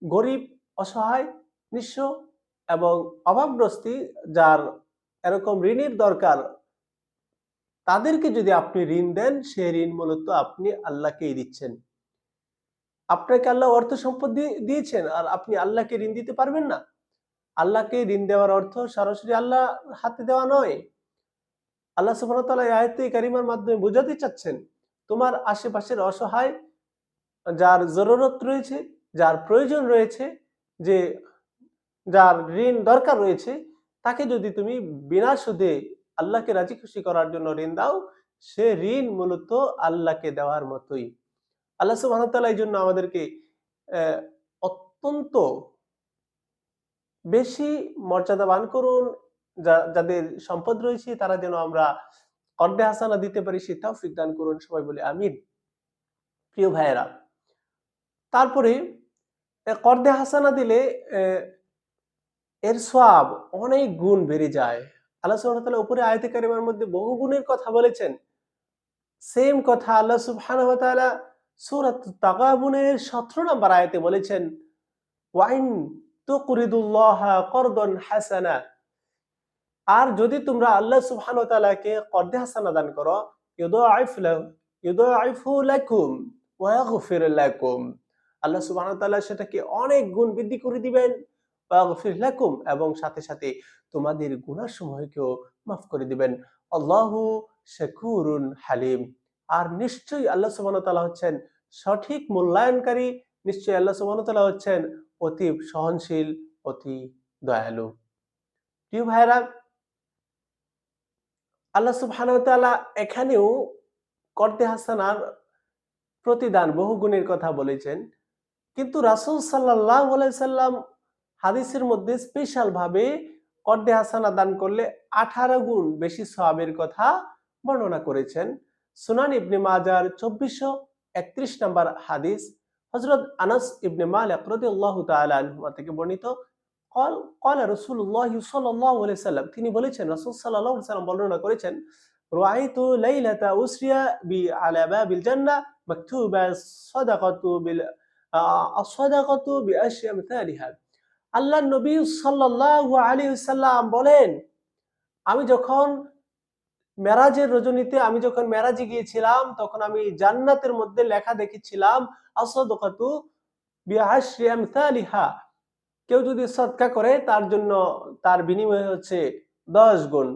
গরিব, অসহায়, নিঃস্ব এবং অভাবগ্রস্ত যার এরকম ঋণের দরকার, তাদেরকে যদি আপনি ঋণ দেন, সেই ঋণ মূলত আপনি আল্লাহকেই দিচ্ছেন। আপনাকে আল্লাহ অর্থ সম্পদ দিয়েছেন আর আপনি আল্লাহকে ঋণ দিতে পারবেন না? আল্লাহকে ঋণ দেওয়ার অর্থ সরাসরি আল্লাহর হাতে দেওয়া নয়। আল্লাহ সুবহানাহু ওয়া তাআলা এই আয়াতে কারিমার মাধ্যমে বোঝাতে চাচ্ছেন, তোমার আশেপাশের অসহায়, যার জরুরত রয়েছে, যার প্রয়োজন রয়েছে, যে যার ঋণ দরকার রয়েছে, তাকে যদি তুমি বিনা সুদে আল্লাহকে রাজি খুশি করার জন্য ঋণ দাও, সে ঋণ মূলত আল্লাহকে দেওয়ার মতোই। আল্লাহ সুবহানাহু ওয়া তাআলা এইজন্য আমাদেরকে অত্যন্ত বেশি মর্যাদাবান করুন, যাদের সম্পদ রয়েছে তারা যেন আমরা কর্দে হাসানা দিতে পারি, সে তৌফিক দান করুন। সবাই বলি আমিন। প্রিয় ভাইয়েরা, তারপরে কর্দে হাসানা দিলে এর সওয়াব অনেক গুণ বেড়ে যায়। আল্লাহ সুবহানাহু ওয়া তাআলা উপরে আয়াতে কারিমার মধ্যে বহু গুণের কথা বলেছেন। সেম কথা আল্লাহ সুবহানাহু ওয়া তাআলা সূরাত তাগাবুনের 17 নম্বর আয়াতে বলেছেন, ওয়াইন তুকরিদুল্লাহা করদান হাসানা, আর যদি তোমরা আল্লাহ সুবহানাহু ওয়া তাআলাকে কর্দে হাসানা দান করো, ইউদাইফু লাকুম ওয়া ইয়াগফির লাকুম, আল্লাহ সুবহানাহু ওয়া তাআলা সেটাকে অনেক গুণ বৃদ্ধি করে দিবেন, ওয়া ইয়াগফির লাকুম, এবং সাথে সাথে তোমাদের গুনাহসমূহকেও মাফ করে দিবেন। আল্লাহু শাকুরুন হালিম। আর নিশ্চয়ই আল্লাহ সুবহানাহু ওয়া তাআলা হচ্ছেন সঠিক মূল্যায়নকারী, নিশ্চয়ই আল্লাহ সুবহানাহু ওয়া তাআলা হচ্ছেন অতি সহনশীল, অতি দয়ালু। প্রিয় ভাইরা, আল্লাহ সুবহানাহু ওয়া তাআলা এখানেও কর্দে হাসানার প্রতিদান বহু গুণের কথা বলেছেন, কিন্তু রাসূল সাল্লাল্লাহু আলাইহি সাল্লাম হাদিসের মধ্যে স্পেশাল ভাবে কর্দে হাসানা দান করলে 18 গুণ বেশি সওয়াবের কথা বর্ণনা করেছেন। সুনান ইবনে মাজার 2431 নম্বর হাদিস, হযরত আনাস ইবনে মালিক রাদিয়াল্লাহু তাআলা আনহু থেকে বর্ণিত, ক্বালা রাসূলুল্লাহ সাল্লাল্লাহু আলাইহি ওয়াসাল্লাম, তিনি বলেছেন, রাসূল সাল্লাল্লাহু আলাইহি ওয়াসাল্লাম বর্ণনা করেছেন, রাআইতু লাইলাতা উসরিয়া বি আলা বাবিল জান্নাহ মাকতুবা সাদাকাতু বিল আস-সাদাকাতু বিআশরি আমসালিহা। আল্লাহর নবী সাল্লাল্লাহু আলাইহি ওয়াসাল্লাম বলেন, আমি যখন মেরাজের রজনীতে আমি যখন মেরাজে গিয়েছিলাম, তখন আমি জান্নাতের মধ্যে লেখা দেখেছিলাম, আস-সাদাকাতু বিআশরি আমসালিহা, কেউ যদি সদকা করে তার জন্য তার বিনিময় হচ্ছে 10 গুণ,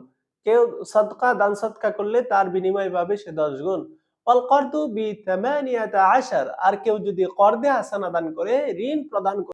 কেউ সদকা দান সদকা করলে তার বিনিময় পাবে সে 10 গুণ। ওয়াল করদু বি 18, আর কেউ যদি কর্দে হাসানা দান করে, ঋণ প্রদান করে